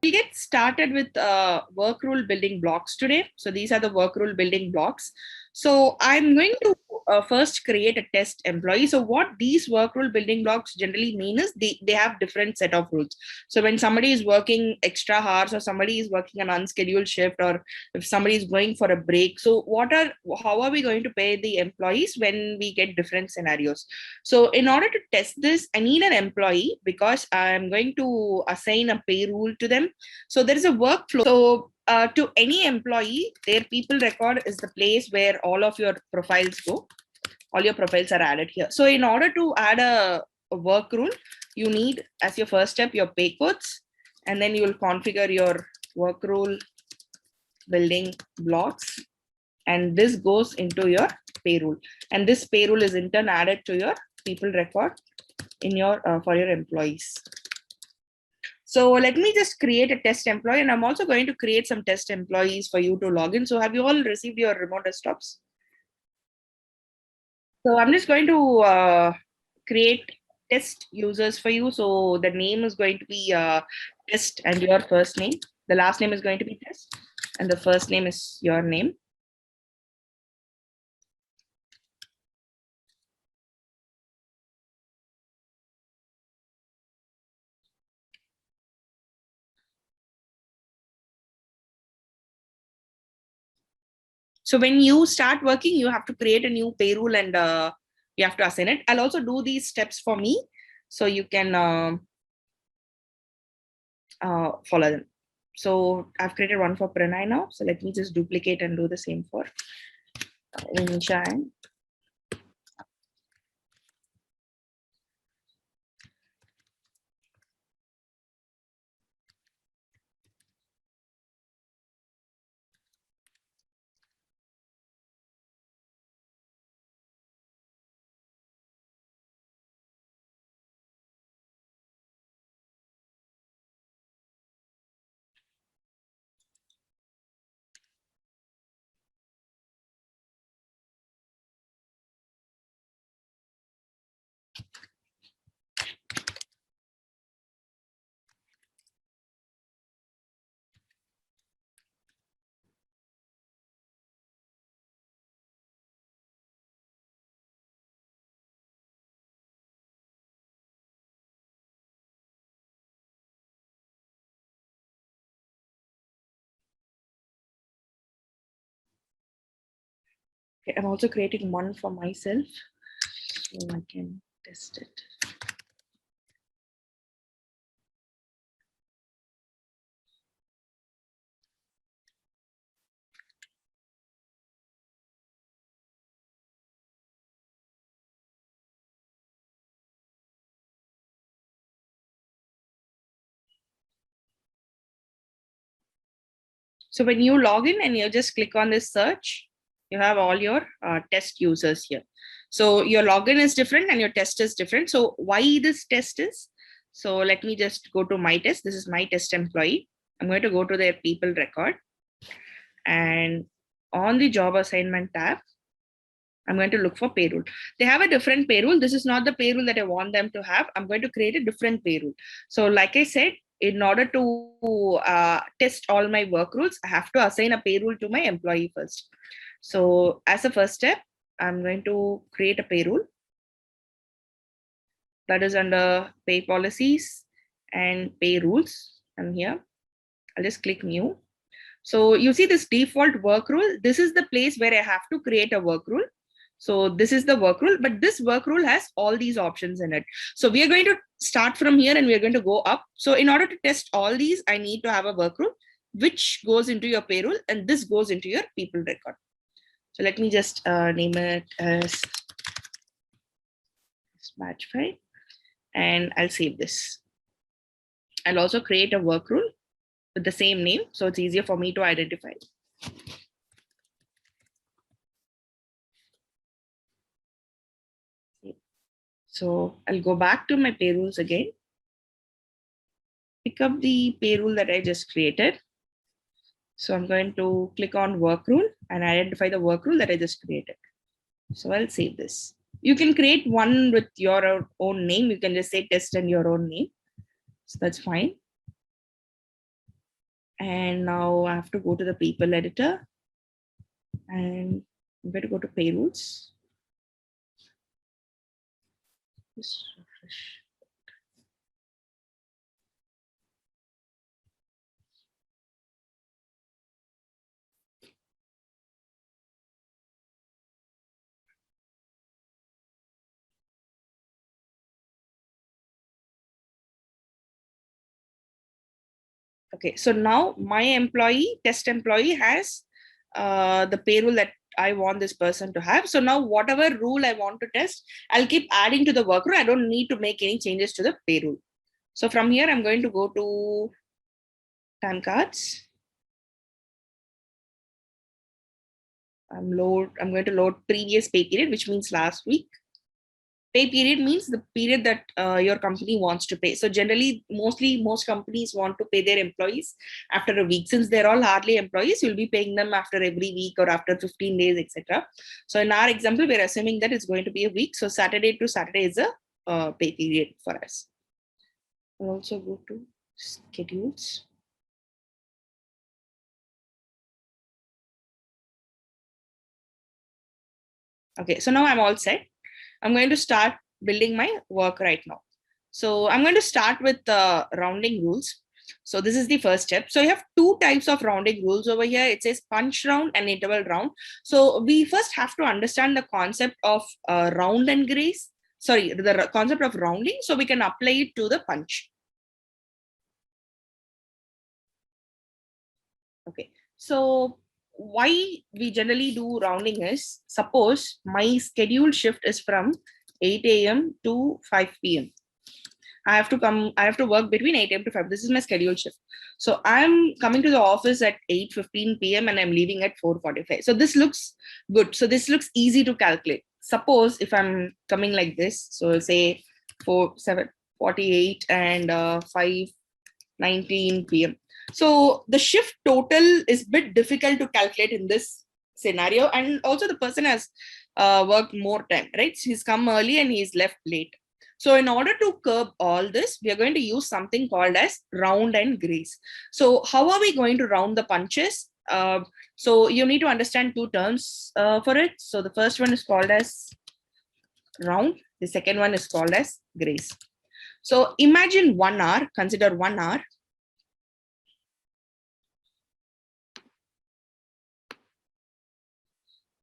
We'll get started with work rule building blocks today. So these are the work rule building blocks. So I'm going to first create a test employee. So what these work rule building blocks generally mean is they have different set of rules. So when somebody is working extra hours or somebody is working an unscheduled shift, or if somebody is going for a break, so how are we going to pay the employees when we get different scenarios? So in order to test this, I need an employee because I'm going to assign a pay rule to them. So there is a workflow. So to any employee, their people record is the place where all of your profiles go. All your profiles are added here. So in order to add a work rule, you need, as your first step, your pay codes, and then you will configure your work rule building blocks. And this goes into your pay rule. And this pay rule is in turn added to your people record in your for your employees. So let me just create a test employee, and I'm also going to create some test employees for you to log in. So have you all received your remote desktops? So I'm just going to create test users for you. So the name is going to be test and your first name. The last name is going to be test and the first name is your name. So when you start working, you have to create a new pay rule and you have to assign it. I'll also do these steps for me so you can follow them. So I've created one for Pranay now. So let me just duplicate and do the same for Inshine. Okay, I'm also creating one for myself so I can test it. So when you log in and you just click on this search, you have all your test users here. So your login is different and your test is different. So why this test is? So let me just go to my test. This is my test employee. I'm going to go to their people record. And on the job assignment tab, I'm going to look for payroll. They have a different payroll. This is not the payroll that I want them to have. I'm going to create a different payroll. So like I said, in order to test all my work rules, I have to assign a payroll to my employee first. So as a first step, I'm going to create a payroll that is under pay policies and pay rules. And here, I'll just click new. So you see this default work rule. This is the place where I have to create a work rule. So this is the work rule, but this work rule has all these options in it. So we are going to start from here and we are going to go up. So in order to test all these, I need to have a work rule, which goes into your payroll and this goes into your people record. So let me just name it as batch file and I'll save this. I'll also create a work rule with the same name. So it's easier for me to identify. So I'll go back to my payrolls again. Pick up the payroll that I just created. So I'm going to click on work rule and identify the work rule that I just created. So I'll save this. You can create one with your own name. You can just say test and your own name. So that's fine. And now I have to go to the people editor and I'm going to go to payrolls. Just refresh. Okay, so now my test employee has the payroll that I want this person to have. So now whatever rule I want to test, I'll keep adding to the work rule. I don't need to make any changes to the payroll. So from here, I'm going to go to time cards. I'm going to load previous pay period, which means last week. Pay period means the period that your company wants to pay. So generally, most companies want to pay their employees after a week. Since they're all hardly employees, you'll be paying them after every week or after 15 days, etc. So in our example, we're assuming that it's going to be a week. So Saturday to Saturday is a pay period for us. I'll also go to schedules. Okay, so now I'm all set. I'm going to start building my work right now. So I'm going to start with rounding rules. So this is the first step. So you have two types of rounding rules over here. It says punch round and interval round. So we first have to understand the concept of round and grace. Sorry, the concept of rounding, so we can apply it to the punch. Okay, so why we generally do rounding is, suppose my scheduled shift is from 8 a.m. to 5 p.m. I have to work between 8 a.m. to 5. This is my scheduled shift. So I'm coming to the office at 8:15 p.m. and I'm leaving at 4:45. So this looks good. So this looks easy to calculate. Suppose if I'm coming like this, so say 7:48 and 5:19 p.m. So the shift total is a bit difficult to calculate in this scenario. And also the person has worked more time, right? So he's come early and he's left late. So in order to curb all this, we are going to use something called as round and grace. So how are we going to round the punches? So you need to understand two terms for it. So the first one is called as round. The second one is called as grace. So imagine 1 hour, consider 1 hour.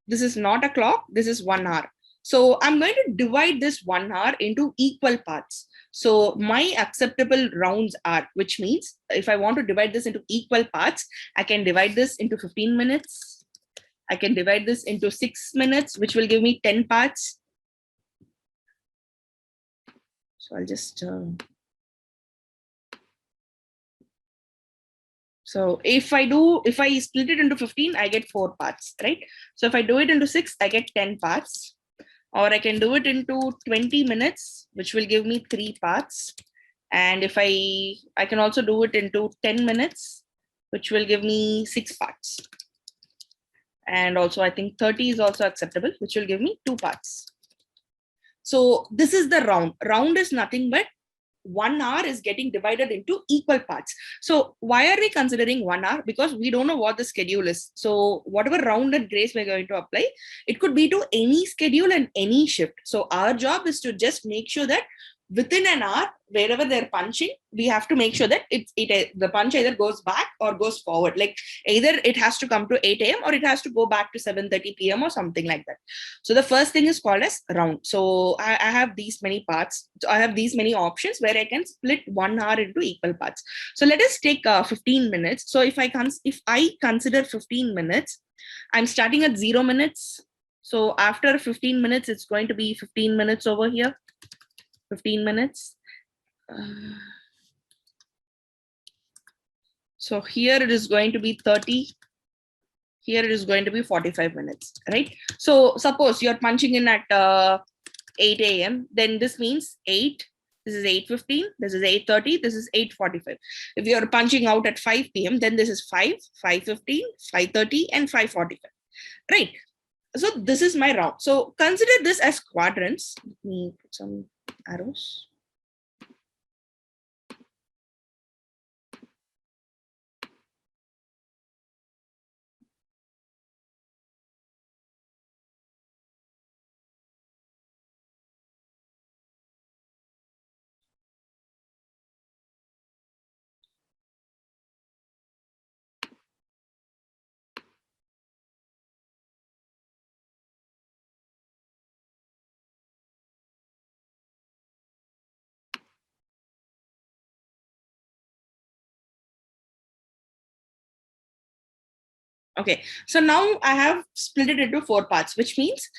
This is not a clock, this is 1 hour. So I'm going to divide this 1 hour into equal parts. So my acceptable rounds are, which means if I want to divide this into equal parts, I can divide this into 15 minutes. I can divide this into 6 minutes, which will give me 10 parts. So I'll just, so if I split it into 15, I get 4 parts, right? So if I do it into 6, I get 10 parts. Or I can do it into 20 minutes, which will give me 3 parts. And if I can also do it into 10 minutes, which will give me 6 parts. And also I think 30 is also acceptable, which will give me 2 parts. So this is the round. Round is nothing but 1 hour is getting divided into equal parts. So why are we considering 1 hour? Because we don't know what the schedule is. So whatever round and grace we're going to apply, it could be to any schedule and any shift. So our job is to just make sure that within an hour, wherever they're punching, we have to make sure that the punch either goes back or goes forward. Like either it has to come to 8 a.m. or it has to go back to 7:30 p.m. or something like that. So the first thing is called as round. So I have these many parts. So I have these many options where I can split 1 hour into equal parts. So let us take 15 minutes. So if I consider 15 minutes, I'm starting at 0 minutes. So after 15 minutes, it's going to be 15 minutes over here. 15 minutes. So here it is going to be 30. Here it is going to be 45 minutes, right? So suppose you're punching in at 8 a.m. Then this means 8. This is 8:15. This is 8:30. This is 8:45. If you're punching out at 5 p.m., then this is 5, 5:15, 5:30, and 5:45, right? So this is my round. So consider this as quadrants. Let me put some arrows. Okay, so now I have split it into 4 parts, which means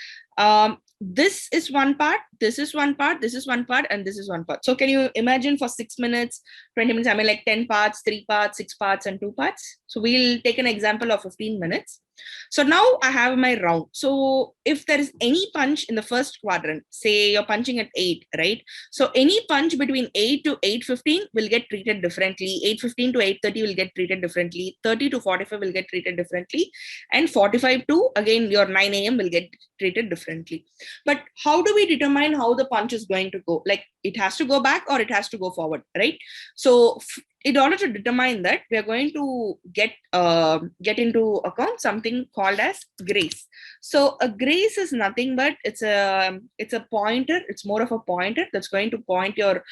this is one part, this is one part, this is one part, and this is one part. So can you imagine for 6 minutes, 20 minutes, I mean like 10 parts, 3 parts, 6 parts, and 2 parts. So we'll take an example of 15 minutes. So now I have my round. So if there is any punch in the first quadrant, say you're punching at 8, right? So any punch between 8 to 8:15 will get treated differently. 8:15 to 8:30 will get treated differently. 30 to 45 will get treated differently. And 45 to, again, your 9 a.m. will get treated differently. But how do we determine how the punch is going to go? Like it has to go back or it has to go forward, right? So in order to determine that, we are going to get into account something called as grace. So a grace is nothing but it's a pointer. It's more of a pointer that's going to point your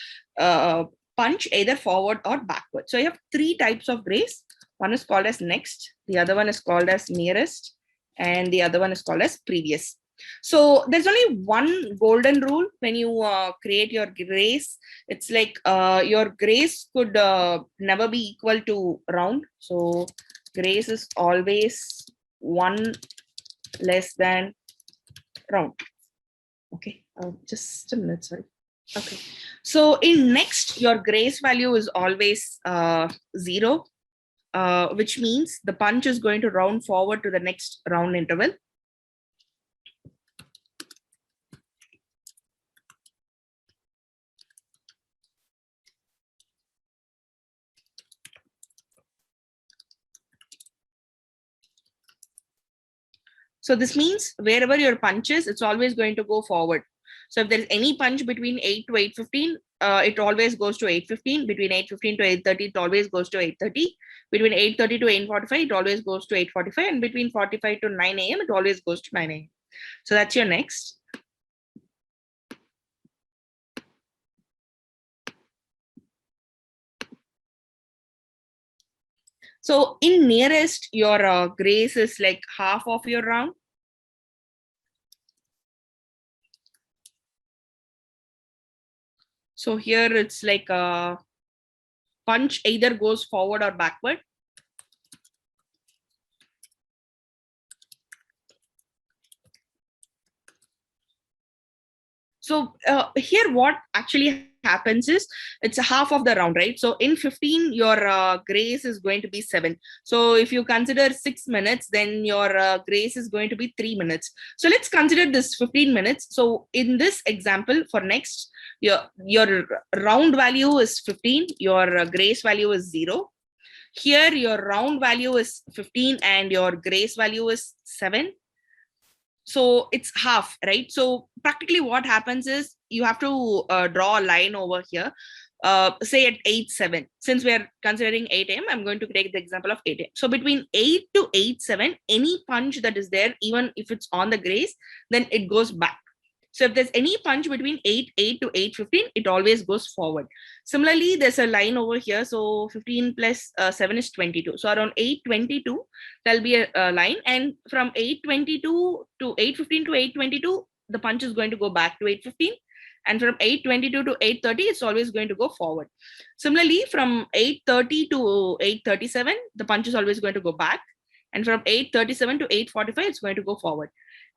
punch either forward or backward. So you have 3 types of grace. One is called as next, the other one is called as nearest, and the other one is called as previous. So there's only one golden rule when you create your grace. It's like your grace could never be equal to round. So grace is always 1 less than round. Okay, just a minute, sorry. Okay, so in next, your grace value is always 0, which means the punch is going to round forward to the next round interval. So this means wherever your punch is, it's always going to go forward. So if there's any punch between 8 to 8:15, it always goes to 8:15. Between 8:15 to 8:30, it always goes to 8:30. Between 8:30 to 8:45, it always goes to 8:45. And between 45 to 9 a.m., it always goes to 9 a.m. So that's your next. So in nearest, your grace is like half of your round. So here it's like a punch either goes forward or backward. So here what actually happens is it's a half of the round, right? So in 15, your grace is going to be 7. So if you consider 6 minutes, then your grace is going to be 3 minutes. So let's consider this 15 minutes. So in this example for next, your round value is 15, your grace value is 0. Here your round value is 15 and your grace value is 7. So it's half, right? So practically what happens is you have to draw a line over here, say at 8:07. Since we are considering 8 a.m., I'm going to take the example of 8 a.m. So between 8 to 8:07, any punch that is there, even if it's on the grace, then it goes back. So if there's any punch between 8 to 8:15, it always goes forward. Similarly, there's a line over here. So 15 plus 7 is 22. So around 8:22, there'll be a line. And from 8:22 to 8:15 to 8:22, the punch is going to go back to 8:15. And from 8:22 to 8:30, it's always going to go forward. Similarly, from 8:30 to 8:37, the punch is always going to go back. And from 8:37 to 8:45, it's going to go forward.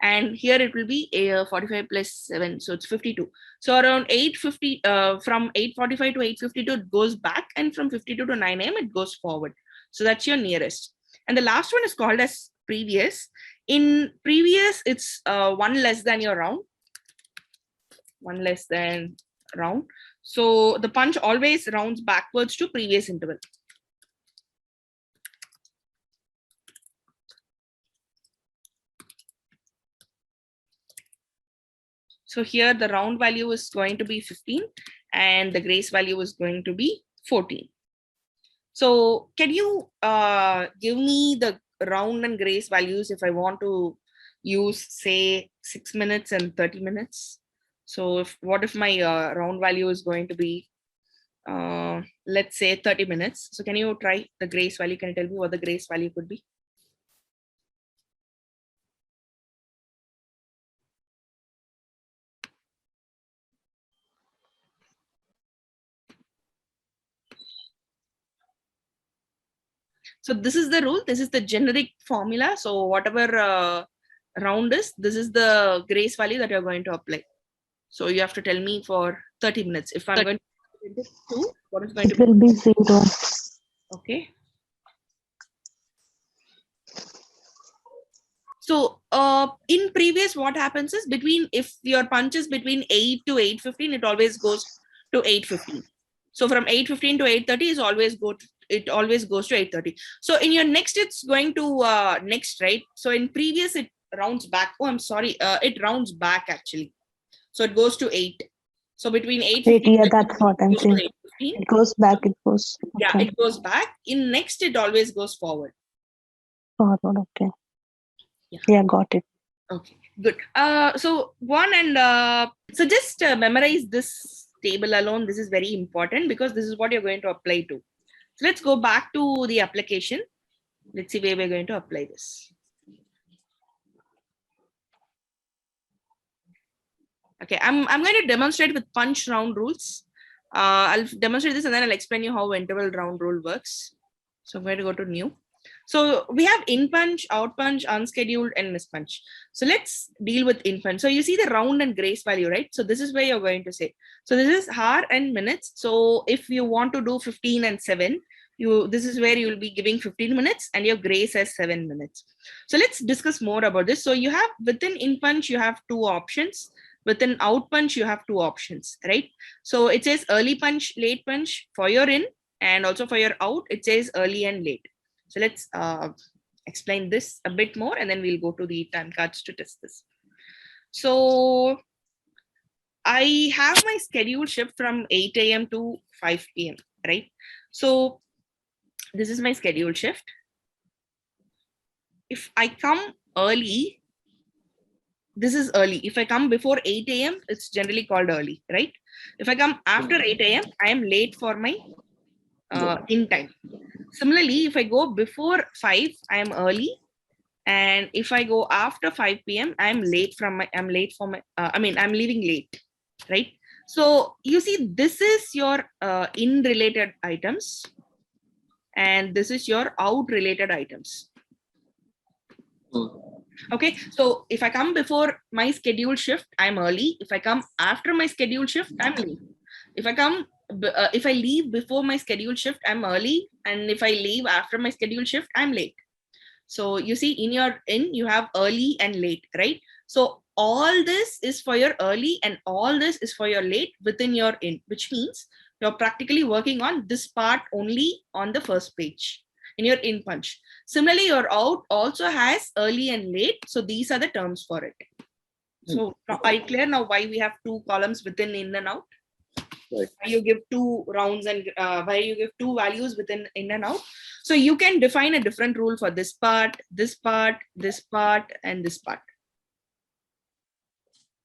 And here it will be 45 plus 7, so it's 52. So around 8:50, from 8:45 to 8:52, it goes back, and from 52 to 9 a.m., it goes forward. So that's your nearest. And the last one is called as previous. In previous, it's 1 less than your round. 1 less than round. So the punch always rounds backwards to previous interval. So here the round value is going to be 15 and the grace value is going to be 14. So can you give me the round and grace values if I want to use, say, 6 minutes and 30 minutes? So what if my round value is going to be, let's say 30 minutes. So can you try the grace value? Can you tell me what the grace value could be? So this is the rule. This is the generic formula. So whatever round is, this is the grace value that you're going to apply. So you have to tell me for 30 minutes. If I'm going to do 2, what is going to It will be 0. Okay. So in previous, what happens is between, if your punch is between 8 to 8:15, it always goes to 8:15. So from 8:15 to 8:30 is always it always goes to 8:30. So in your next, it's going to next, right? So in previous, it rounds back. Oh, I'm sorry. It rounds back actually. So it goes to 8. So between 8:15 Yeah, that's what I'm saying. to 8:15. It goes back, it goes. Okay. Yeah, it goes back. In next, it always goes forward. Forward, okay. Yeah, got it. Okay, good. So so just memorize this table alone. This is very important because this is what you're going to apply to. So let's go back to the application. Let's see where we're going to apply this. Okay, I'm going to demonstrate with punch round rules. I'll demonstrate this and then I'll explain you how interval round rule works. So I'm going to go to new. So we have in punch, out punch, unscheduled, and miss punch. So let's deal with in punch. So you see the round and grace value, right? So this is where you're going to say. So this is hour and minutes. So if you want to do 15 and 7, this is where you will be giving 15 minutes and your grace as 7 minutes. So let's discuss more about this. So you have within in punch, you have 2 options. Within out punch, you have 2 options, right? So it says early punch, late punch for your in, and also for your out, it says early and late. So let's explain this a bit more and then we'll go to the time cards to test this. So I have my scheduled shift from 8 a.m. to 5 p.m., right? So this is my scheduled shift. If I come early, this is early. If I come before 8 a.m., it's generally called early, right? If I come after 8 a.m., I am late for my in time. Similarly, if I go before 5, I am early. And if I go after 5 p.m., I'm late for my, I'm leaving late, right? So you see, this is your in related items. And this is your out related items. Okay, so if I come before my scheduled shift, I'm early. If I come after my scheduled shift, I'm late. If I leave before my scheduled shift, I'm early. And if I leave after my scheduled shift, I'm late. So you see in your in, you have early and late, right? So all this is for your early and all this is for your late within your in, which means you're practically working on this part only on the first page in your in punch. Similarly, your out also has early and late. So these are the terms for it. So are you clear now why we have 2 columns within in and out? Why you give 2 rounds and why you give 2 values within in and out? So you can define a different rule for this part, this part, this part, and this part.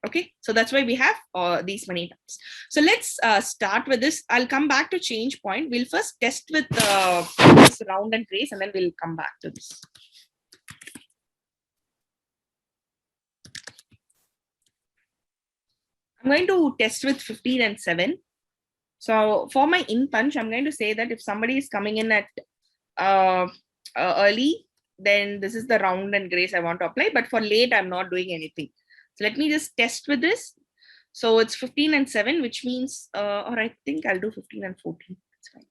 Okay, so that's why we have these many times. So let's start with this. I'll come back to change point. We'll first test with this round and grace, and then we'll come back to this. I'm going to test with 15 and 7. So for my in punch, I'm going to say that if somebody is coming in at early, then this is the round and grace I want to apply. But for late, I'm not doing anything. So let me just test with this. So it's 15 and 7, which means, or I think I'll do 15 and 14. That's fine.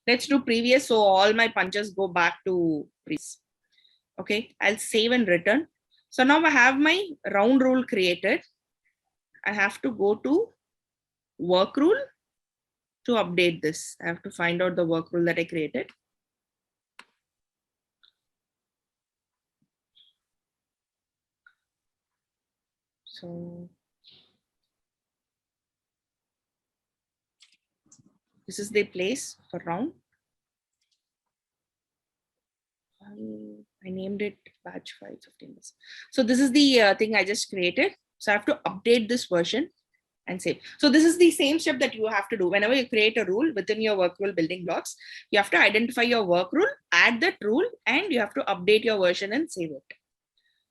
Let's do previous. So all my punches go back to previous. Okay, I'll save and return. So now I have my round rule created. I have to go to work rule to update this. I have to find out the work rule that I created. So this is the place for round. I named it batch 515. So this is the thing I just created. So I have to update this version and save. So this is the same step that you have to do. Whenever you create a rule within your work rule building blocks, you have to identify your work rule, add that rule, and you have to update your version and save it.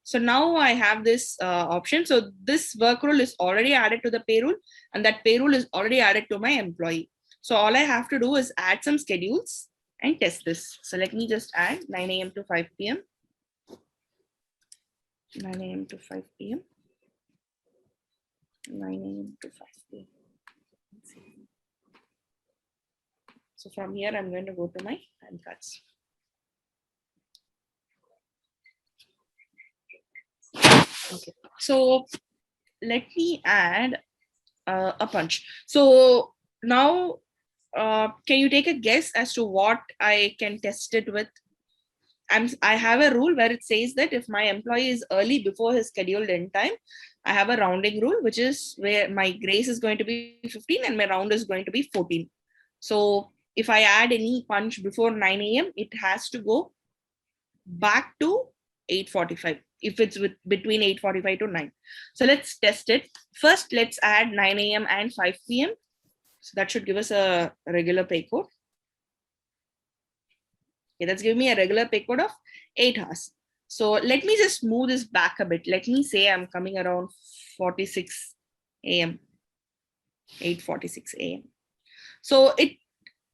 So now I have this option. So this work rule is already added to the payroll, and that payroll is already added to my employee. So all I have to do is add some schedules and test this. So let me just add 9 a.m. to 5 p.m. 9 a.m. to 5 p.m. 9 a.m. to 5 p.m. So from here, I'm going to go to my time cards. Okay. So let me add a punch. So now, can you take a guess as to what I can test it with? I have a rule where it says that if my employee is early before his scheduled end time, I have a rounding rule, which is where my grace is going to be 15 and my round is going to be 14. So if I add any punch before 9 a.m., it has to go back to 8:45 if it's between 8:45 to 9. So let's test it. First, let's add 9 a.m. and 5 p.m. So that should give us a regular pay code. Okay, that's giving me a regular pay code of 8 hours. So let me just move this back a bit. Let me say I'm coming around 46 a.m. 8:46 a.m. So it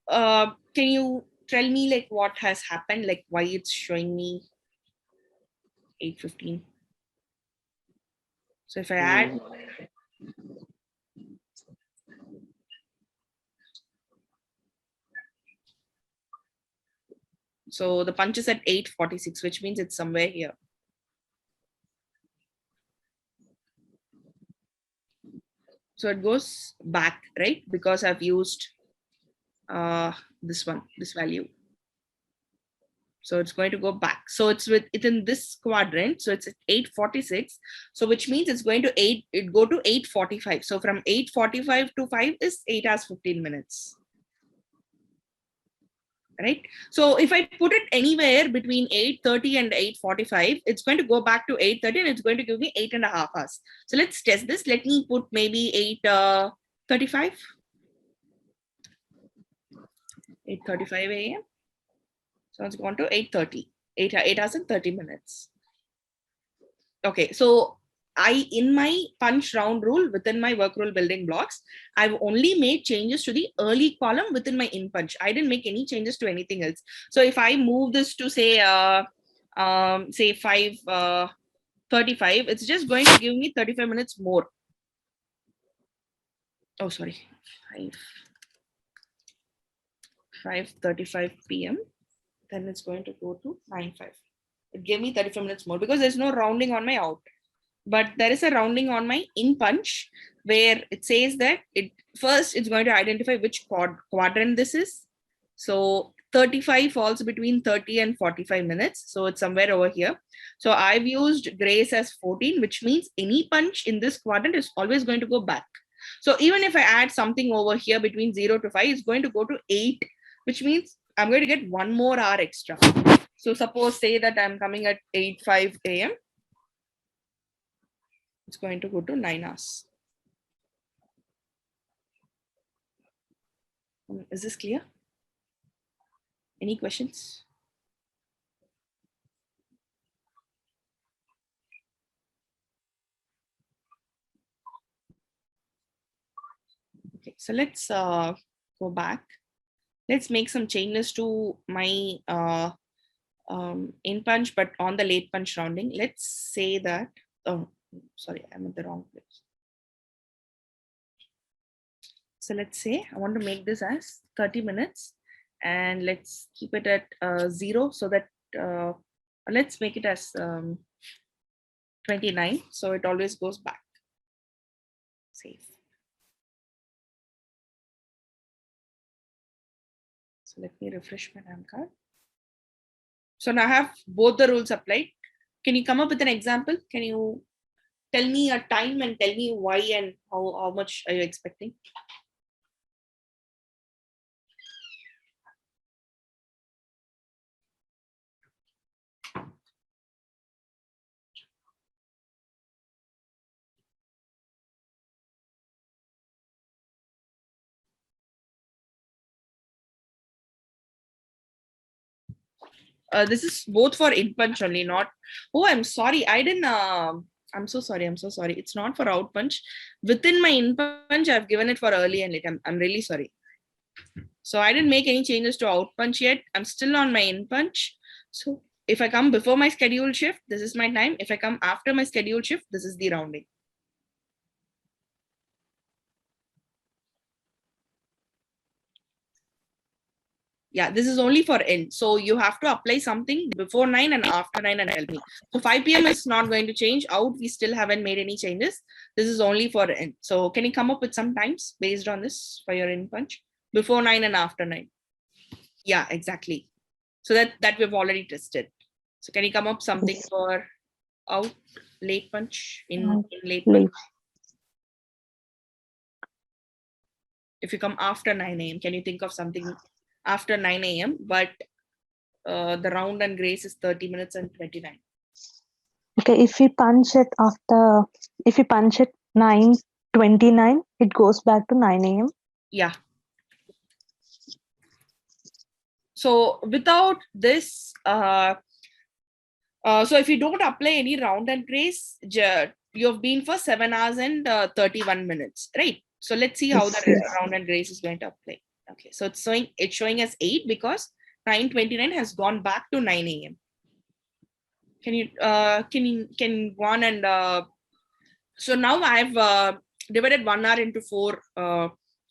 can you tell me like what has happened, like why it's showing me 8:15? So if I add so the punch is at 8:46, which means it's somewhere here. So it goes back, right? Because I've used this value. So it's going to go back. So it's in this quadrant. So it's at 8:46. So which means it's going to go to 8:45. So from 8:45 to 5 is 8 hours 15 minutes. Right? So if I put it anywhere between 8:30 and 8:45, it's going to go back to 8:30 and it's going to give me 8.5 hours. So let's test this. Let me put maybe 8:35. 8:35 a.m. So it's gone to 8:30. 8 hours and 30 minutes. Okay, so in my punch round rule within my work rule building blocks, I've only made changes to the early column within my in punch. I didn't make any changes to anything else. So if I move this to say 5:35, it's just going to give me 35 minutes more. Oh, sorry, 5:35 p.m. Then it's going to go to 9:05. It gave me 35 minutes more because there's no rounding on my out. But there is a rounding on my in punch where it says that it's going to identify which quadrant this is. So 35 falls between 30 and 45 minutes. So it's somewhere over here. So I've used grace as 14, which means any punch in this quadrant is always going to go back. So even if I add something over here between 0 to 5, it's going to go to 8, which means I'm going to get 1 more hour extra. So suppose say that I'm coming at 8:05 a.m. It's going to go to 9 hours. Is this clear? Any questions? Okay, so let's go back. Let's make some changes to my in punch, but on the late punch rounding. Let's say that, oh, sorry, I'm in the wrong place. So let's say I want to make this as 30 minutes and let's keep it at 0 so that let's make it as 29. So it always goes back. Save. So let me refresh my RAM card. So now I have both the rules applied. Can you come up with an example? Can you tell me a time and tell me why and how much are you expecting? This is both for in punch only, not. Oh, I'm sorry. I didn't. I'm so sorry. I'm so sorry. It's not for out punch. Within my in punch, I've given it for early and late. I'm really sorry. So I didn't make any changes to out punch yet. I'm still on my in punch. So if I come before my scheduled shift, this is my time. If I come after my scheduled shift, this is the rounding. Yeah, this is only for in. So you have to apply something before 9 and after 9 and tell me. So 5 p.m. is not going to change. Out, we still haven't made any changes. This is only for in. So can you come up with some times based on this for your in punch? Before 9 and after 9. Yeah, exactly. So that we've already tested. So can you come up something for out, late punch, in late punch? If you come after 9 a.m., can you think of something after 9 a.m., but the round and grace is 30 minutes and 29. Okay, if we punch it at 9:29, it goes back to 9 a.m. Yeah. So without this, so if you don't apply any round and grace, you've been for 7 hours and 31 minutes, right? So let's see how the round and grace is going to apply. Okay, so it's showing as 8 because 9:29 has gone back to 9 a.m. Can you go on and so now I've divided 1 hour into 4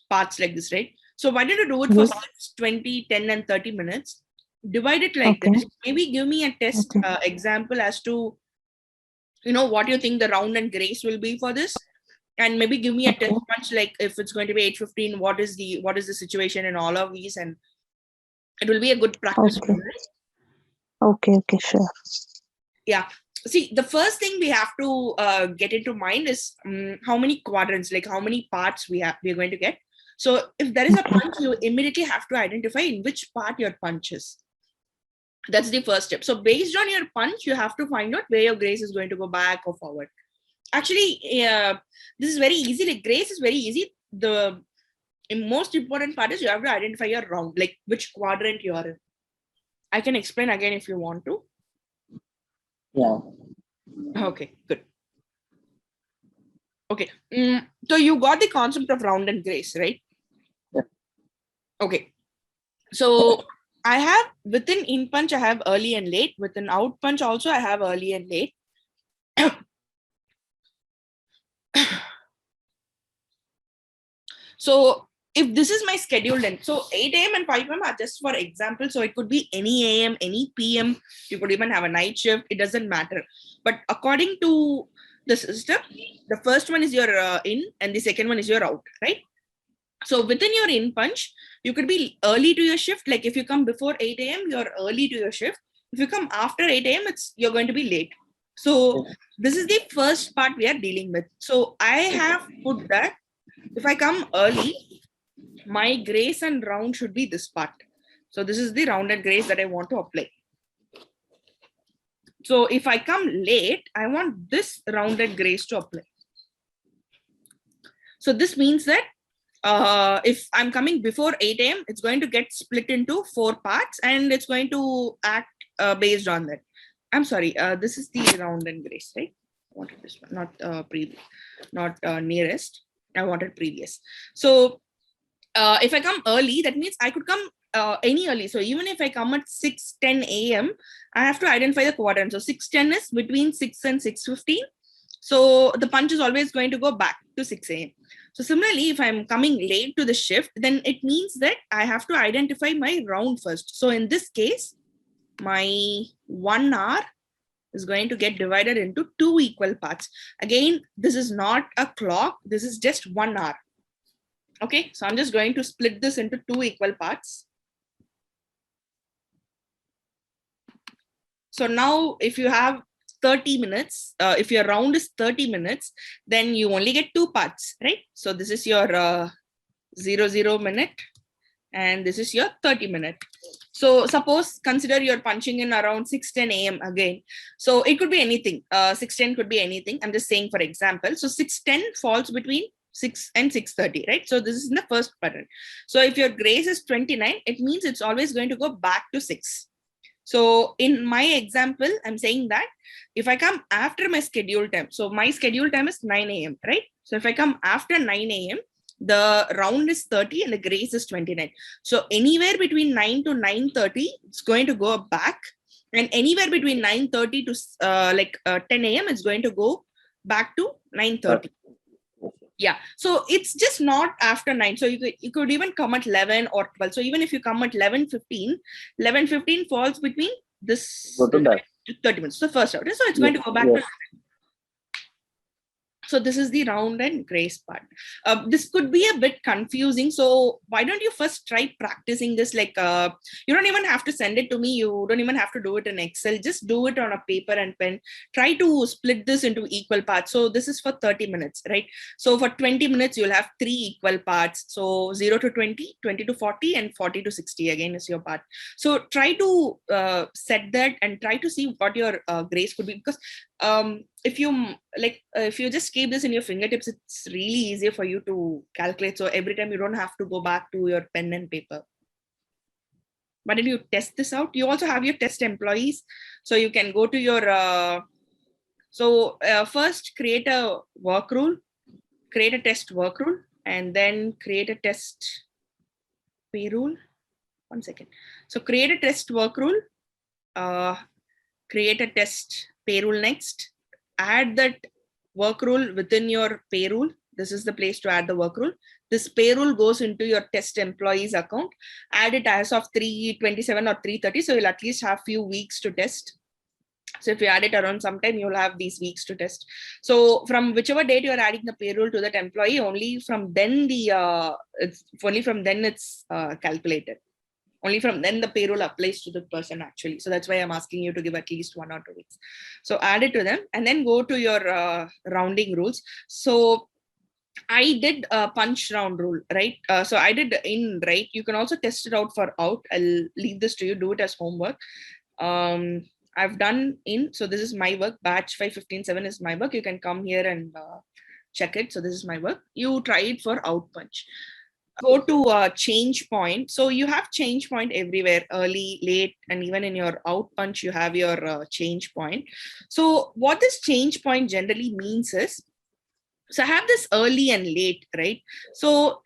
parts like this, right? So why did you do it for 6, 20, 10 and 30 minutes? Divide it like this. Maybe give me a test example as to, what you think the round and grace will be for this. And maybe give me a test punch, like if it's going to be 8:15, what is the situation in all of these, and it will be a good practice. Okay, sure. Yeah. See, the first thing we have to get into mind is how many quadrants, like how many parts we're going to get. So if there is a punch, you immediately have to identify in which part your punch is. That's the first step. So based on your punch, you have to find out where your grace is going to go back or forward. Actually, this is very easy. Like grace is very easy. The most important part is you have to identify your round, like which quadrant you are in. I can explain again if you want to. Yeah. Okay, good. Okay. So you got the concept of round and grace, right? Yeah. Okay. So I have within in punch, I have early and late. Within out punch also, I have early and late. So if this is my scheduled end, so 8 a.m. and 5 p.m. are just for example. So it could be any a.m., any p.m. You could even have a night shift. It doesn't matter. But according to the system, the first one is your in and the second one is your out, right? So within your in punch, you could be early to your shift. Like if you come before 8 a.m., you're early to your shift. If you come after 8 a.m., you're going to be late. So this is the first part we are dealing with. So I have put that if I come early, my grace and round should be this part. So this is the round and grace that I want to apply. So if I come late, I want this round and grace to apply. So this means that if I'm coming before 8 a.m., it's going to get split into 4 parts and it's going to act based on that. I'm sorry, this is the round and grace, right? I wanted this one, not previous, not nearest. I wanted previous. So if I come early, that means I could come any early. So even if I come at 6:10 a.m., I have to identify the quadrant. So 6:10 is between 6 and 6:15. So the punch is always going to go back to 6 a.m. So similarly, if I'm coming late to the shift, then it means that I have to identify my round first. So in this case, my 1 hour is going to get divided into 2 equal parts. Again, this is not a clock. This is just 1 hour. Okay, so I'm just going to split this into 2 equal parts. So now if you have 30 minutes, if your round is 30 minutes, then you only get 2 parts, right? So this is your 0 minute and this is your 30 minute. So suppose consider you're punching in around 6:10 a.m. again. So it could be anything. 6:10 could be anything. I'm just saying for example. So 6:10 falls between 6 and 6:30, right? So this is in the first pattern. So if your grace is 29, it means it's always going to go back to 6. So in my example, I'm saying that if I come after my scheduled time, so my scheduled time is 9 a.m., right? So if I come after 9 a.m., the round is 30 and the grace is 29. So anywhere between 9 to 9:30, it's going to go back. And anywhere between 9:30 to 10 a.m., it's going to go back to 9:30. Yeah, so it's just not after 9. So you could even come at 11 or 12. So even if you come at 11:15 falls between this Go to that. 30 minutes, the first hour. So it's going to go back to. So this is the round and grace part. This could be a bit confusing. So why don't you first try practicing this? Like you don't even have to send it to me. You don't even have to do it in Excel. Just do it on a paper and pen. Try to split this into equal parts. So this is for 30 minutes, right? So for 20 minutes, you'll have 3 equal parts. So 0 to 20, 20 to 40, and 40 to 60 again is your part. So try to set that and try to see what your grace could be, because if you just keep this in your fingertips, it's really easier for you to calculate. So every time you don't have to go back to your pen and paper. Why don't you test this out? You also have your test employees, so you can go to your first create a work rule, create a test work rule, and then create a test pay rule. 1 second. So create a test work rule, create a test pay rule next, add that work rule within your pay rule. This is the place to add the work rule. This pay rule goes into your test employees account. Add it as of 3/27 or 3/30. So you'll at least have few weeks to test. So if you add it around sometime, you'll have these weeks to test. So from whichever date you're adding the payroll to that employee, only from then it's calculated. Only from then the payroll applies to the person actually. So that's why I'm asking you to give at least 1 or 2 weeks. So add it to them and then go to your rounding rules. So I did a punch round rule, right? So I did in, right? You can also test it out for out. I'll leave this to you, do it as homework. I've done in, so this is my work, batch 515.7 is my work. You can come here and check it. So this is my work. You try it for out punch. Go to change point. So you have change point everywhere, early, late, and even in your out punch, you have your change point. So what this change point generally means is, so I have this early and late, right? So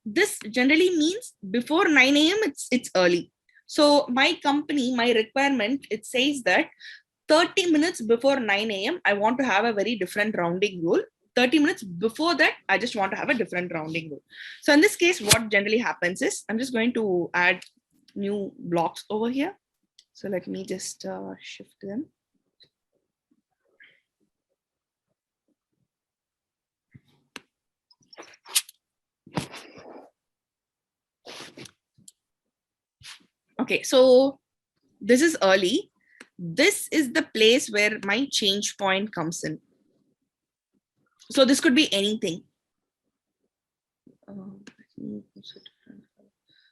this generally means before 9 a.m. it's early. So my company, my requirement, it says that 30 minutes before 9 a.m. I want to have a very different rounding rule. 30 minutes before that, I just want to have a different rounding rule. So in this case, what generally happens is, I'm just going to add new blocks over here. So let me just shift them. Okay, so this is early. This is the place where my change point comes in. So this could be anything.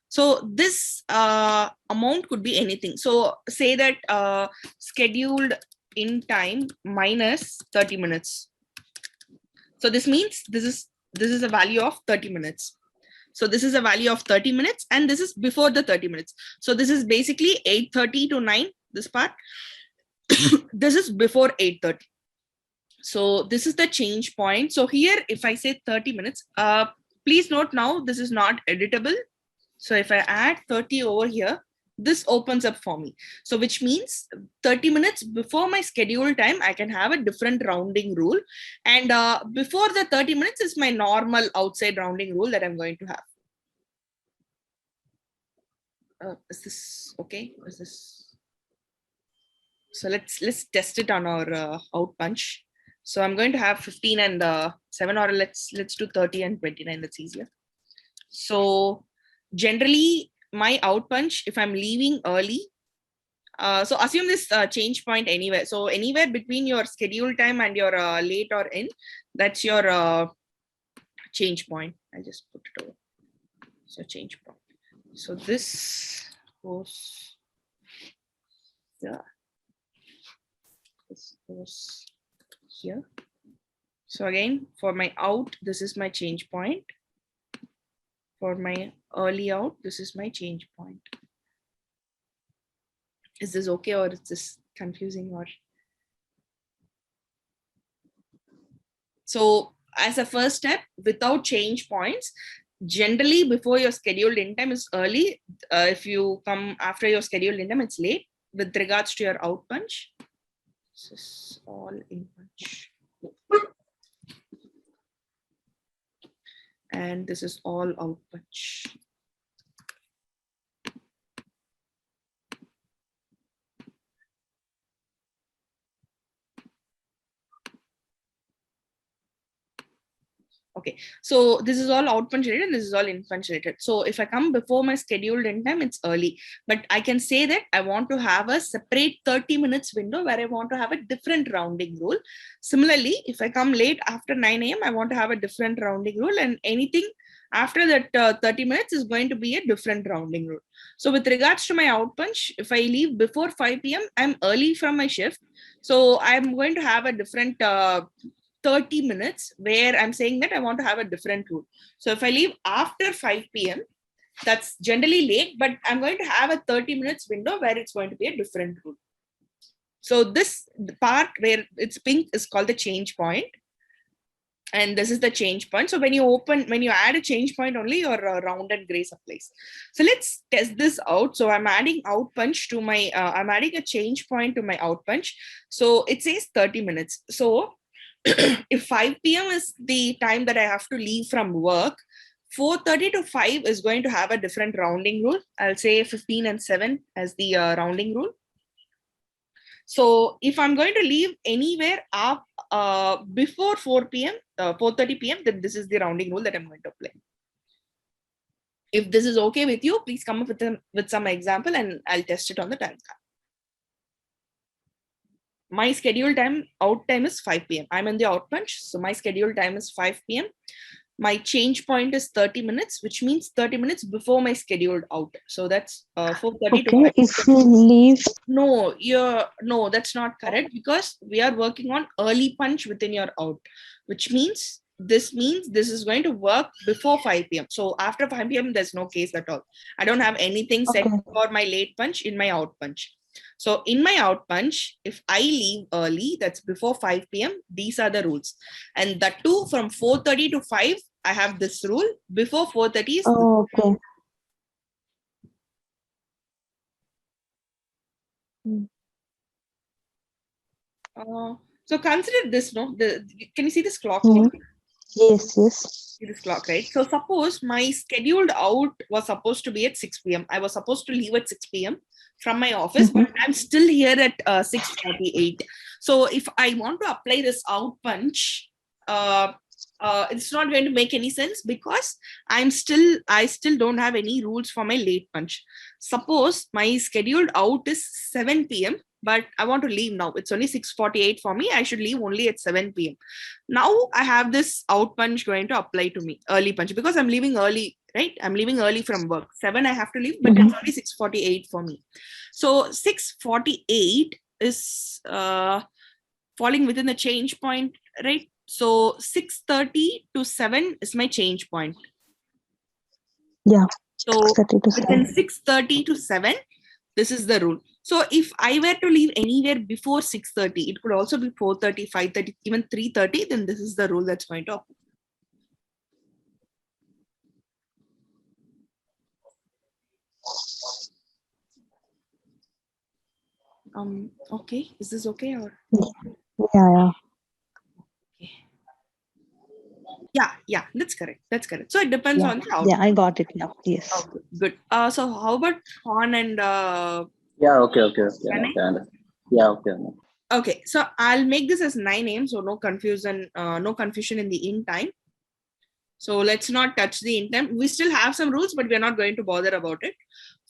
So this amount could be anything. So say that scheduled in time minus 30 minutes. So this means this is a value of 30 minutes. So this is a value of 30 minutes and this is before the 30 minutes. So this is basically 8:30 to 9, this part. This is before 8:30. So this is the change point. So here, if I say 30 minutes, please note now, this is not editable. So if I add 30 over here, this opens up for me. So which means 30 minutes before my scheduled time, I can have a different rounding rule. And before the 30 minutes is my normal outside rounding rule that I'm going to have. Is this okay? Is this? So let's test it on our out punch. So I'm going to have 15 and 7, or let's do 30 and 29. That's easier. So generally my out punch, if I'm leaving early, so assume this change point anywhere. So anywhere between your scheduled time and your late or in, that's your change point. I just put it over. So change point. So this goes here. This goes here. So again, for my out, this is my change point. For my early out, this is my change point. Is this okay or is this confusing? Or so as a first step, without change points, generally before your scheduled in time is early. If you come after your scheduled in time, it's late. With regards to your out punch, this is all in punch. And this is all out punch. Okay, so this is all out punch related, this is all in punch related. So if I come before my scheduled end time, it's early. But I can say that I want to have a separate 30 minutes window where I want to have a different rounding rule. Similarly, if I come late after 9 a.m., I want to have a different rounding rule, and anything after that 30 minutes is going to be a different rounding rule. So with regards to my out punch, if I leave before 5 p.m., I'm early from my shift. So I'm going to have a different 30 minutes where I'm saying that I want to have a different rule. So if I leave after 5 p.m., that's generally late, but I'm going to have a 30 minutes window where it's going to be a different rule. So this part where it's pink is called the change point. And this is the change point. So when you add a change point, only your rounded gray applies. So let's test this out. So I'm adding out punch to my, I'm adding a change point to my out punch. So it says 30 minutes. So if 5 p.m. is the time that I have to leave from work, 4:30 to 5 is going to have a different rounding rule. I'll say 15 and 7 as the rounding rule. So if I'm going to leave anywhere up before 4 p.m., 4:30 p.m., then this is the rounding rule that I'm going to apply. If this is okay with you, please come up with some example and I'll test it on the time card. My scheduled time, out time is 5 p.m. I'm in the out punch, so my scheduled time is 5 p.m. My change point is 30 minutes, which means 30 minutes before my scheduled out. So that's 4:30 to 5. If you leave. No, that's not correct, because we are working on early punch within your out, which means this is going to work before 5 p.m. So after 5 p.m., there's no case at all. I don't have anything set for my late punch in my out punch. So in my out punch, if I leave early, that's before 5 p.m., these are the rules. And that too, from 4:30 to 5, I have this rule. Before 4:30 is Okay. So consider this, no? Can you see this clock? Yes. See this clock, right? So suppose my scheduled out was supposed to be at 6 p.m. I was supposed to leave at 6 p.m. from my office, but I'm still here at 6:48. So if I want to apply this out punch, it's not going to make any sense, because I still don't have any rules for my late punch. Suppose my scheduled out is 7 p.m., but I want to leave now. It's only 6:48 for me. I should leave only at 7 p.m. Now I have this out punch going to apply to me, early punch, because I'm leaving early, right? I'm leaving early from work. 7 I have to leave, but it's only 6:48 for me. So 6:48 is falling within the change point, right? So 6:30 to 7 is my change point. Yeah. So within 6:30 to 7, this is the rule. So if I were to leave anywhere before 6:30, it could also be 4:30, 5:30, even 3:30, then this is the rule that's going to apply. Okay, is this okay? Or yeah, that's correct. So it depends on the outcome. Yeah, I got it now. Yes. Okay, good. So how about Horn and yeah, okay. Yeah, okay. Okay, so I'll make this as 9 a.m. So no confusion in the in time. So let's not touch the in time. We still have some rules, but we're not going to bother about it.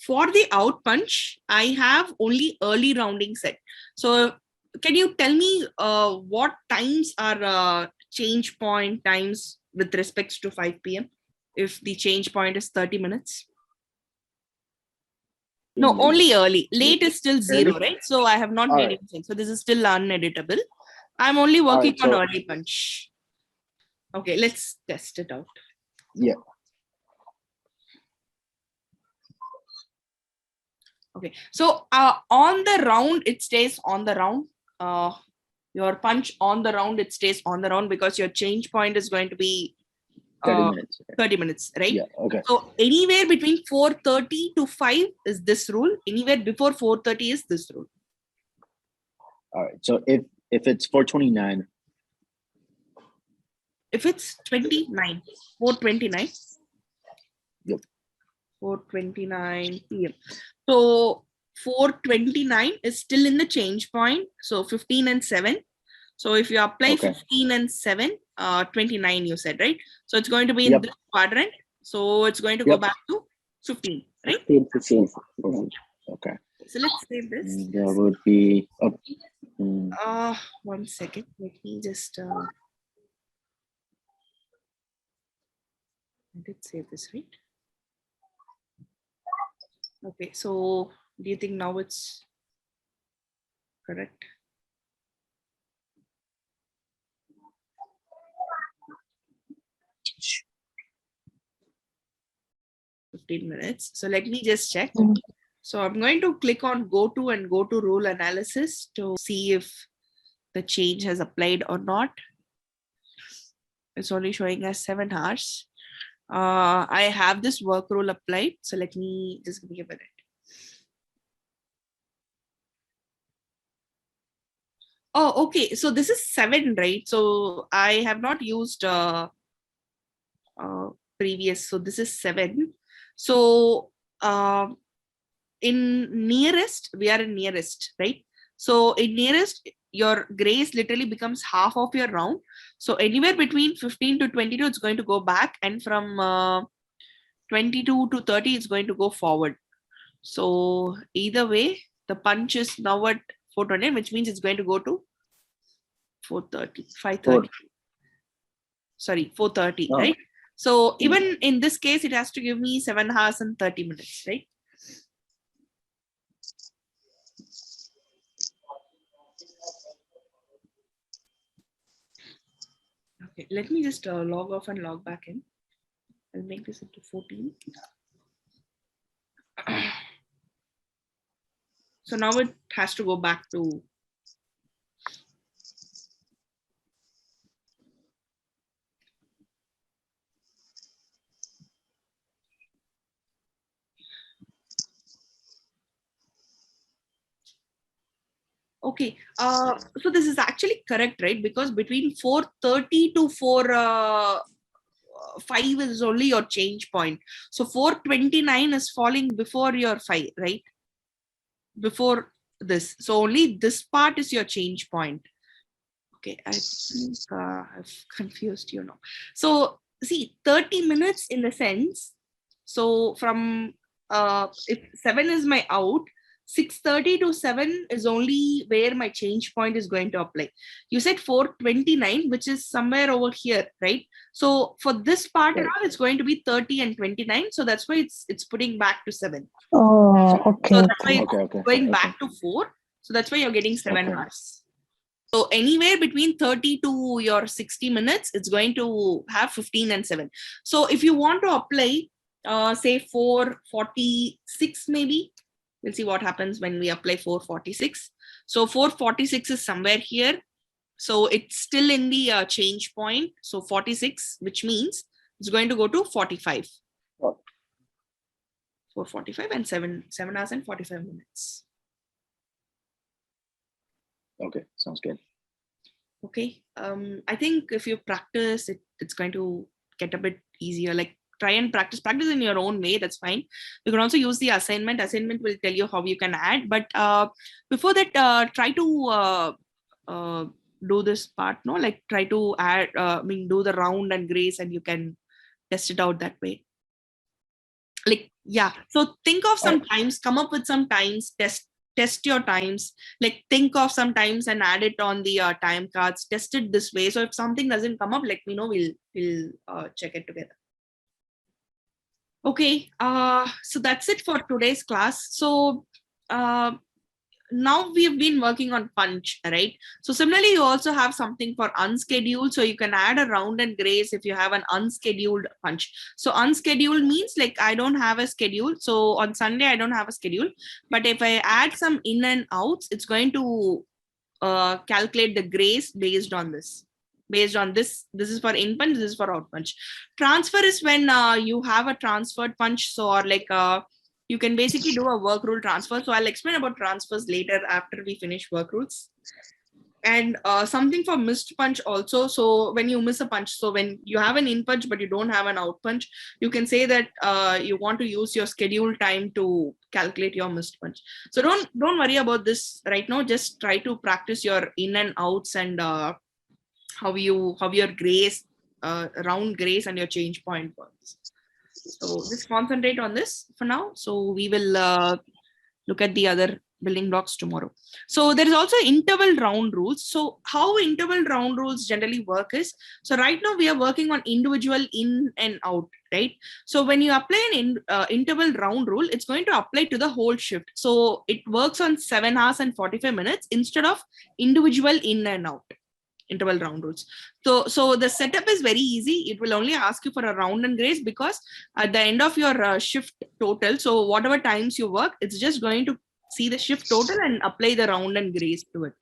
For the out punch, I have only early rounding set. So can you tell me what times are change point times with respects to 5 p.m. if the change point is 30 minutes? No, only early. Late is still 0, right? So I have not made anything. So this is still uneditable. I'm only working on early punch. Okay, let's test it out. Yeah. Okay, so on the round, it stays on the round. your punch on the round, it stays on the round because your change point is going to be 30 minutes. 30 minutes, right? Yeah, okay. So anywhere between 4:30 to 5 is this rule. Anywhere before 4:30 is this rule. All right. So if it's 4:29. If it's 29, 4:29. Yep. 4:29 p.m. So 4:29 is still in the change point. So 15 and 7. So if you apply 15 and 7, 29 you said, right? So it's going to be in this quadrant. So it's going to go back to 15, right? 15. Okay. So let's save this. That would be up. 1 second. Let me just I did save this, right? Okay, so do you think now it's correct? $15 minutes. So let me just check. So I'm going to click on go to and go to rule analysis to see if the change has applied or not. It's only showing us 7 hours. I have this work rule applied. So let me just give me a minute. Oh, okay. So this is 7, right? So I have not used previous. So this is 7. So in nearest, we are in nearest, right? So in nearest, your grace literally becomes half of your round. So anywhere between 15 to 22, it's going to go back. And from 22 to 30, it's going to go forward. So either way, the punch is now at 420, which means it's going to go to 4:30, 5:30. Sorry, 4:30, right? So even in this case, it has to give me 7 hours and 30 minutes, right? Okay, let me just log off and log back in. I'll make this into 14. So now it has to go back to okay. So this is actually correct, right? Because between 4:30 to 5 is only your change point. So 4:29 is falling before your 5, right? Before this. So only this part is your change point. Okay, I think I've confused you now. So see, 30 minutes in the sense. So from if 7 is my out, 6:30 to 7 is only where my change point is going to apply. You said 4:29, which is somewhere over here, right? So for this part and all, it's going to be 30 and 29. So that's why it's putting back to 7. Oh, okay. So that's why it's going back to 4. So that's why you're getting 7 hours. So anywhere between 30 to your 60 minutes, it's going to have 15 and 7. So if you want to apply, say 4:46 maybe, we'll see what happens when we apply 4:46. So 4:46 is somewhere here. So it's still in the change point. So 46, which means it's going to go to 45. 4:45 and 7 hours and 45 minutes. Okay, sounds good. Okay. I think if you practice, it's going to get a bit easier. Like try and practice in your own way. That's fine. You can also use the assignment. Assignment will tell you how you can add. But before that, try to do this part. No, like try to add. Do the round and grace, and you can test it out that way. Like yeah. So think of some times. Come up with some times. Test your times, like think of some times and add it on the time cards, test it this way. So if something doesn't come up, let me know, we'll check it together. Okay, so that's it for today's class. So now we've been working on punch, right? So similarly, you also have something for unscheduled. So you can add a round and grace if you have an unscheduled punch. So unscheduled means like I don't have a schedule. So on Sunday, I don't have a schedule. But if I add some in and outs, it's going to calculate the grace based on this. Based on this is for in punch, this is for out punch. Transfer is when you have a transferred punch. So or like you can basically do a work rule transfer. So I'll explain about transfers later after we finish work rules. And something for missed punch also. So when you miss a punch, so when you have an in punch but you don't have an out punch, you can say that you want to use your schedule time to calculate your missed punch. So don't worry about this right now. Just try to practice your in and outs and how your grace, round grace and your change point works. So just concentrate on this for now. So we will look at the other building blocks tomorrow. So there is also interval round rules. So how interval round rules generally work is, so right now we are working on individual in and out, right? So when you apply an interval round rule, it's going to apply to the whole shift. So it works on 7 hours and 45 minutes instead of individual in and out. Interval round rules. So the setup is very easy. It will only ask you for a round and grace, because at the end of your shift total, so whatever times you work, it's just going to see the shift total and apply the round and grace to it.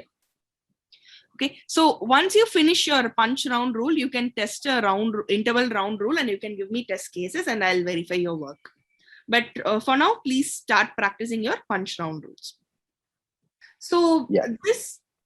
Okay, so once you finish your punch round rule, you can test a interval round rule and you can give me test cases and I'll verify your work. But for now, please start practicing your punch round rules. So yeah,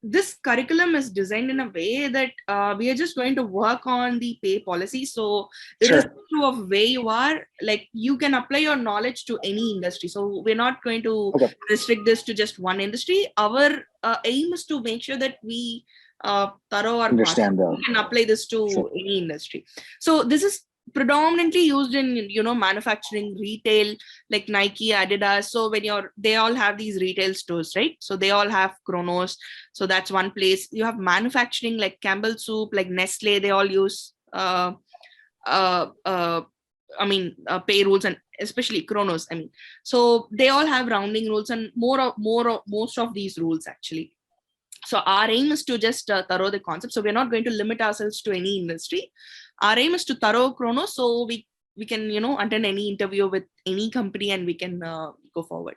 this curriculum is designed in a way that we are just going to work on the pay policy. So irrespective of where you are, like you can apply your knowledge to any industry. So we're not going to restrict this to just one industry. Our aim is to make sure that we thorough our understand we can apply this to any industry. So this is predominantly used in manufacturing, retail, like Nike, Adidas. So when they all have these retail stores, right? So they all have Kronos. So that's one place. You have manufacturing like Campbell Soup, like Nestle. They all use pay rules, and especially Kronos. I mean, so they all have rounding rules and most of these rules actually. So our aim is to just thorough the concept. So we're not going to limit ourselves to any industry. Our aim is to thorough Kronos, so we can attend any interview with any company and we can go forward.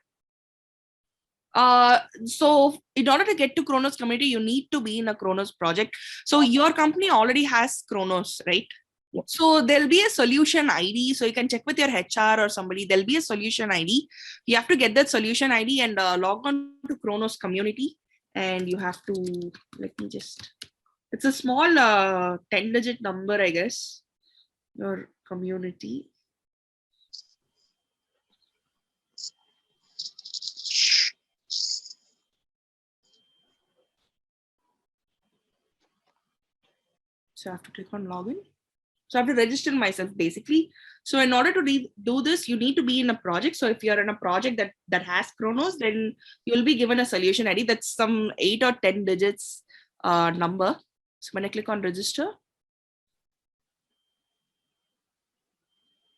So in order to get to Kronos community, you need to be in a Kronos project. So your company already has Kronos, right? Yep. So there'll be a solution ID. So you can check with your HR or somebody. There'll be a solution ID. You have to get that solution ID and log on to Kronos community. And you have to, let me just, it's a small 10-digit number, I guess, your community. So I have to click on login. So I have to register myself basically. So in order to do this, you need to be in a project. So if you're in a project that has Kronos, then you'll be given a solution ID. That's some 8 or 10 digits number. So when I click on register,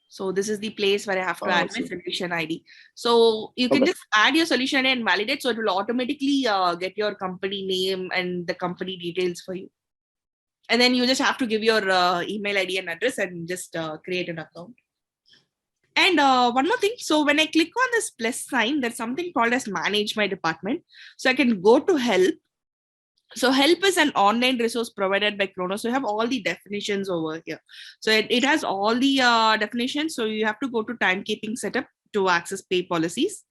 so this is the place where I have to add my solution ID. So you can just add your solution ID and validate. So it will automatically get your company name and the company details for you. And then you just have to give your email ID and address and just create an account. And one more thing. So when I click on this plus sign, there's something called as manage my department. So I can go to help. So help is an online resource provided by Kronos. So you have all the definitions over here. So it has all the definitions. So you have to go to timekeeping setup to access pay policies.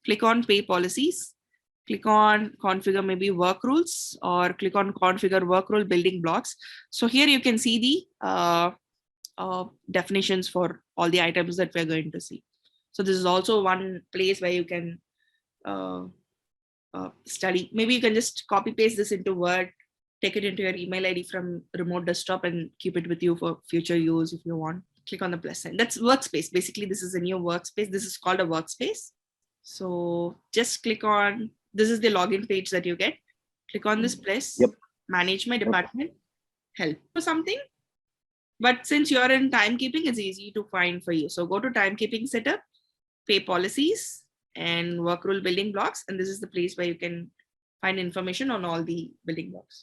Click on pay policies. Click on configure maybe work rules, or click on configure work rule building blocks. So here you can see the definitions for all the items that we're going to see. So this is also one place where you can study. Maybe you can just copy paste this into Word, take it into your email ID from remote desktop and keep it with you for future use if you want. Click on the plus sign. That's workspace. Basically, this is a new workspace. This is called a workspace. So just click on, this is the login page that you get. Click on this plus, manage my department, help or something. But since you're in timekeeping, it's easy to find for you. So go to timekeeping setup, pay policies, and work rule building blocks. And this is the place where you can find information on all the building blocks.